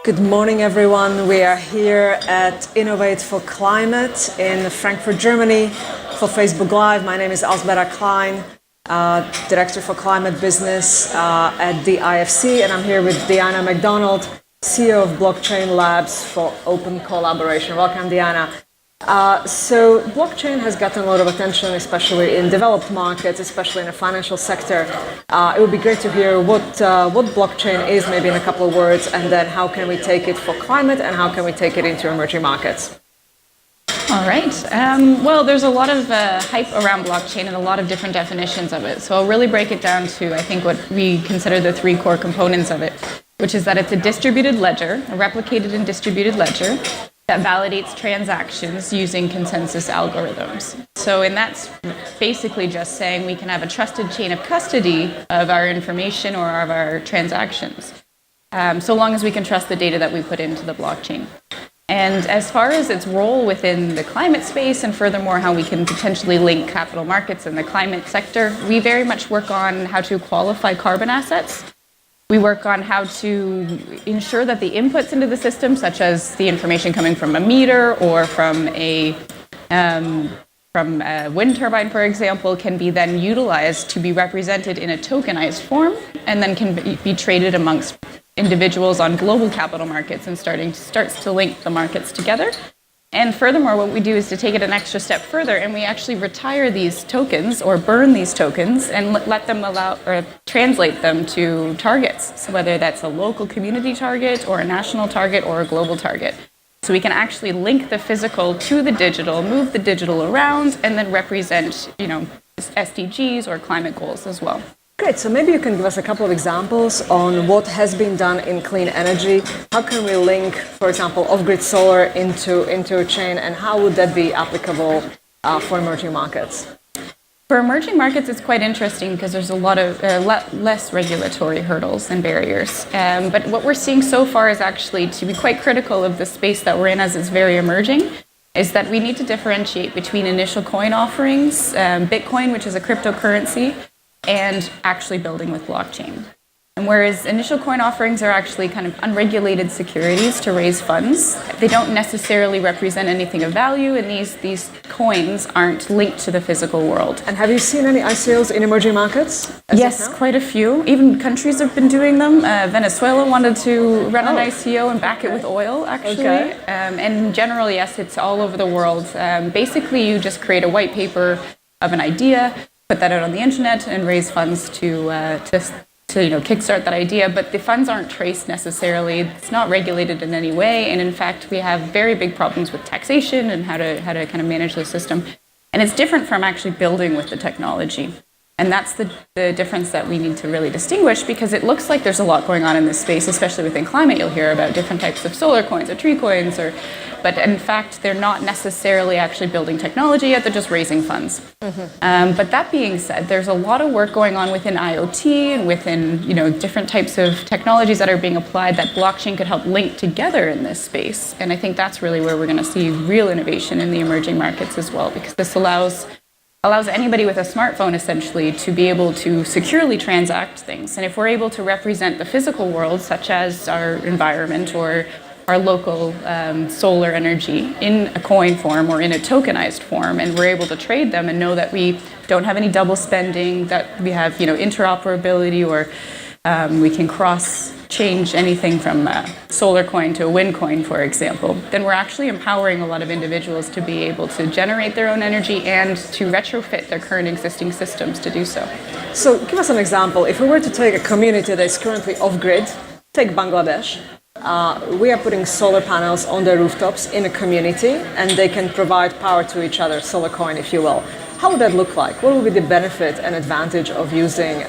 Good morning, everyone. We are here at Innovate for Climate in Frankfurt, Germany for Facebook Live. My name is Alzbeta Klein, Director for Climate Business at the IFC, and I'm here with Deanna MacDonald, CEO of Blockchain Labs for Open Collaboration. Welcome, Deanna. So blockchain has gotten a lot of attention, especially in developed markets, especially in the financial sector. It would be great to hear what blockchain is, maybe in a couple of words, and then how can we take it for climate and how can we take it into emerging markets? All right. Well, there's a lot of hype around blockchain and a lot of different definitions of it. So I'll really break it down to, I think, what we consider the three core components of it, which is that it's a distributed ledger, a replicated and distributed ledger, that validates transactions using consensus algorithms. So, and that's basically just saying we can have a trusted chain of custody of our information or of our transactions, so long as we can trust the data that we put into the blockchain. And as far as its role within the climate space, and furthermore how we can potentially link capital markets and the climate sector, we very much work on how to qualify carbon assets. We work on how to ensure that the inputs into the system, such as the information coming from a meter or from a wind turbine, for example, can be then utilized to be represented in a tokenized form and then can be traded amongst individuals on global capital markets and starts to link the markets together. And furthermore, what we do is to take it an extra step further, and we actually retire these tokens or burn these tokens and let them translate them to targets. So whether that's a local community target or a national target or a global target. So we can actually link the physical to the digital, move the digital around, and then represent, SDGs or climate goals as well. Great. So maybe you can give us a couple of examples on what has been done in clean energy. How can we link, for example, off-grid solar into a chain, and how would that be applicable for emerging markets? For emerging markets, it's quite interesting because there's a lot less regulatory hurdles and barriers. But what we're seeing so far is actually to be quite critical of the space that we're in, as it's very emerging, is that we need to differentiate between initial coin offerings, Bitcoin, which is a cryptocurrency, and actually building with blockchain. And whereas initial coin offerings are actually kind of unregulated securities to raise funds, they don't necessarily represent anything of value, and these coins aren't linked to the physical world. And have you seen any ICOs in emerging markets? Yes, quite a few. Even countries have been doing them. Venezuela wanted to run an ICO and back it with oil, actually. Okay. And in general, yes, it's all over the world. Basically, you just create a white paper of an idea, put that out on the internet, and raise funds to kickstart that idea. But the funds aren't traced necessarily. It's not regulated in any way. And in fact, we have very big problems with taxation and how to kind of manage the system. And it's different from actually building with the technology. And that's the difference that we need to really distinguish, because it looks like there's a lot going on in this space, especially within climate. You'll hear about different types of solar coins or tree coins, but in fact, they're not necessarily actually building technology yet, they're just raising funds. Mm-hmm. But that being said, there's a lot of work going on within IoT and within different types of technologies that are being applied that blockchain could help link together in this space. And I think that's really where we're going to see real innovation in the emerging markets as well, because this allows anybody with a smartphone essentially to be able to securely transact things. And if we're able to represent the physical world, such as our environment or our local solar energy in a coin form or in a tokenized form, and we're able to trade them and know that we don't have any double spending, that we have interoperability, or we can change anything from a solar coin to a wind coin, for example, then we're actually empowering a lot of individuals to be able to generate their own energy and to retrofit their current existing systems to do so. So give us an example. If we were to take a community that is currently off-grid, take Bangladesh, we are putting solar panels on their rooftops in a community, and they can provide power to each other, solar coin, if you will. How would that look like? What would be the benefit and advantage of using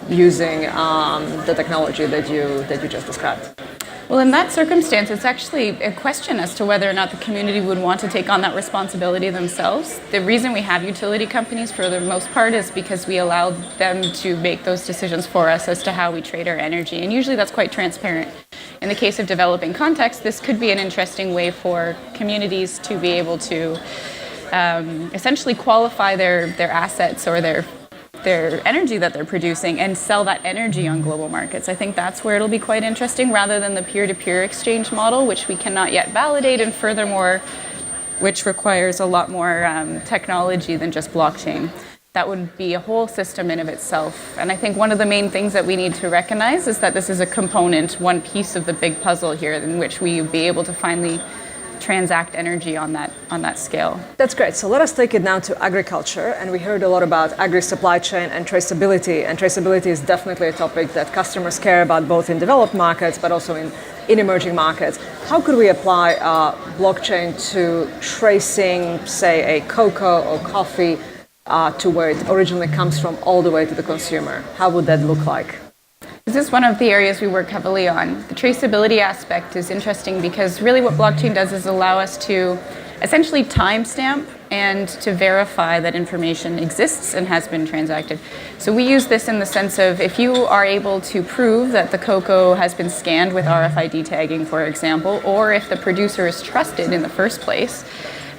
the technology that you just described? Well, in that circumstance, it's actually a question as to whether or not the community would want to take on that responsibility themselves. The reason we have utility companies, for the most part, is because we allow them to make those decisions for us as to how we trade our energy. And usually that's quite transparent. In the case of developing context, this could be an interesting way for communities to be able to essentially qualify their assets or their their energy that they're producing and sell that energy on global markets. I think that's where it'll be quite interesting, rather than the peer-to-peer exchange model, which we cannot yet validate, and furthermore, which requires a lot more technology than just blockchain. That would be a whole system in of itself. And I think one of the main things that we need to recognize is that this is a component, one piece of the big puzzle here, in which we be able to finally transact energy on that scale. That's great. So let us take it now to agriculture. And we heard a lot about agri-supply chain and traceability. And traceability is definitely a topic that customers care about, both in developed markets, but also in emerging markets. How could we apply blockchain to tracing, say, a cocoa or coffee to where it originally comes from all the way to the consumer? How would that look like? This is one of the areas we work heavily on. The traceability aspect is interesting because really what blockchain does is allow us to essentially timestamp and to verify that information exists and has been transacted. So we use this in the sense of, if you are able to prove that the cocoa has been scanned with RFID tagging, for example, or if the producer is trusted in the first place,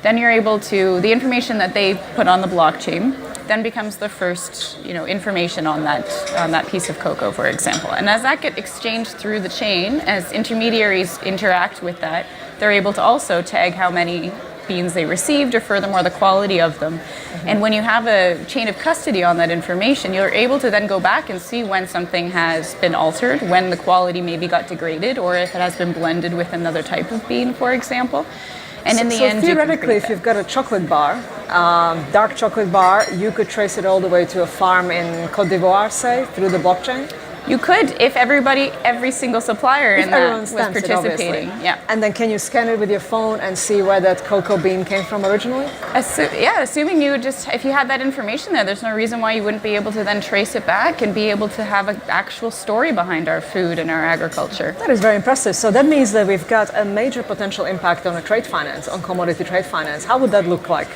then you're able to, the information that they put on the blockchain then becomes the first, information on that piece of cocoa, for example. And as that gets exchanged through the chain, as intermediaries interact with that, they're able to also tag how many beans they received, or furthermore the quality of them. Mm-hmm. And when you have a chain of custody on that information, you're able to then go back and see when something has been altered, when the quality maybe got degraded, or if it has been blended with another type of bean, for example. And in the end, theoretically, if you've got a chocolate bar, dark chocolate bar, you could trace it all the way to a farm in Côte d'Ivoire, say, through the blockchain? You could, if every single supplier in that was participating. Yeah. And then can you scan it with your phone and see where that cocoa bean came from originally? Assuming you would if you had that information there's no reason why you wouldn't be able to then trace it back and be able to have an actual story behind our food and our agriculture. That is very impressive. So that means that we've got a major potential impact on trade finance, on commodity trade finance. How would that look like?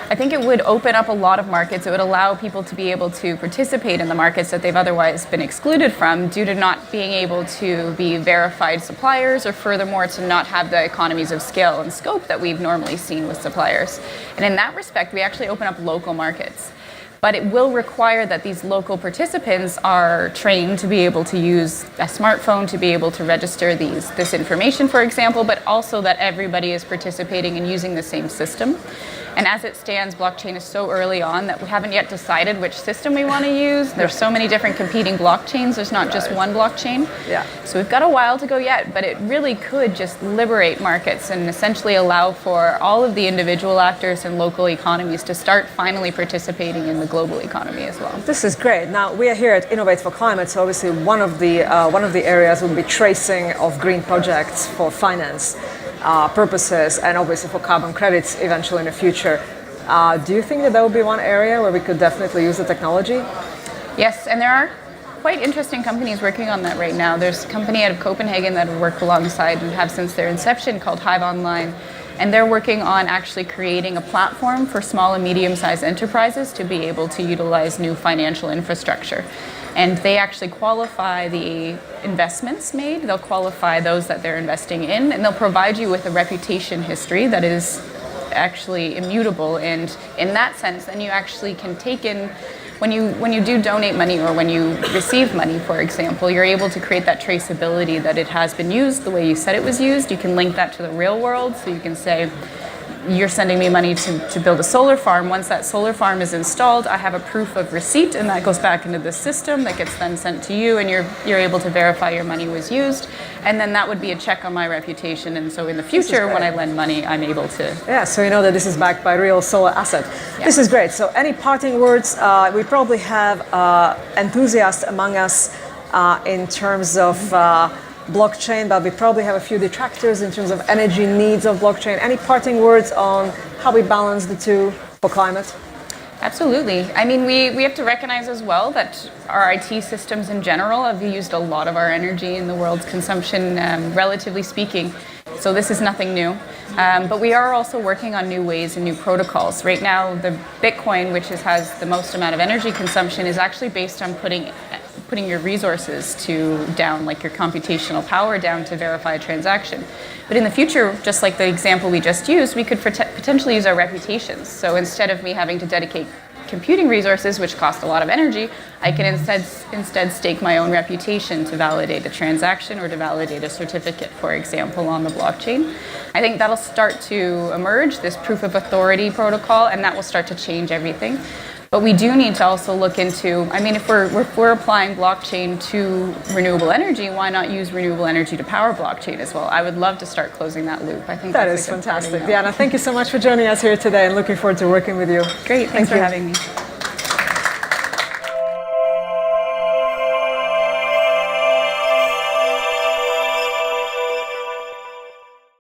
I think it would open up a lot of markets. It would allow people to be able to participate in the markets that they've otherwise been excluded from due to not being able to be verified suppliers, or furthermore to not have the economies of scale and scope that we've normally seen with suppliers. And in that respect, we actually open up local markets. But it will require that these local participants are trained to be able to use a smartphone to be able to register this information, for example, but also that everybody is participating and using the same system. And as it stands, blockchain is so early on that we haven't yet decided which system we want to use. There's so many different competing blockchains. There's not just one blockchain. Yeah. So we've got a while to go yet, but it really could just liberate markets and essentially allow for all of the individual actors and local economies to start finally participating in the global economy as well. This is great. Now, we are here at Innovate for Climate, so obviously one of the areas will be tracing of green projects for finance purposes, and obviously for carbon credits eventually in the future. Do you think that will be one area where we could definitely use the technology? Yes, and there are quite interesting companies working on that right now. There's a company out of Copenhagen that have worked alongside and have since their inception called Hive Online, and they're working on actually creating a platform for small and medium-sized enterprises to be able to utilize new financial infrastructure. And they actually qualify the investments made, they'll qualify those that they're investing in, and they'll provide you with a reputation history that is actually immutable. And in that sense, then you actually can take in, when you do donate money or when you receive money, for example, you're able to create that traceability that it has been used the way you said it was used. You can link that to the real world, so you can say, you're sending me money to build a solar farm. Once that solar farm is installed, I have a proof of receipt, and that goes back into the system that gets then sent to you, and you're able to verify your money was used. And then that would be a check on my reputation. And so in the future, when I lend money, I'm able to... Yeah, so you know that this is backed by a real solar asset. Yeah. This is great. So any parting words? We probably have enthusiasts among us in terms of blockchain, but we probably have a few detractors in terms of energy needs of blockchain. Any parting words on how we balance the two for climate? Absolutely. I mean, we have to recognize as well that our IT systems in general have used a lot of our energy in the world's consumption, relatively speaking. So this is nothing new. But we are also working on new ways and new protocols. Right now, the Bitcoin, which has the most amount of energy consumption, is actually based on putting your resources down, like your computational power down to verify a transaction. But in the future, just like the example we just used, we could potentially use our reputations. So instead of me having to dedicate computing resources, which cost a lot of energy, I can instead stake my own reputation to validate a transaction or to validate a certificate, for example, on the blockchain. I think that'll start to emerge, this proof of authority protocol, and that will start to change everything. But we do need to also look into, I mean, if we're applying blockchain to renewable energy, why not use renewable energy to power blockchain as well? I would love to start closing that loop. I think that is fantastic. Deanna, thank you so much for joining us here today and looking forward to working with you. Great, thanks for having me.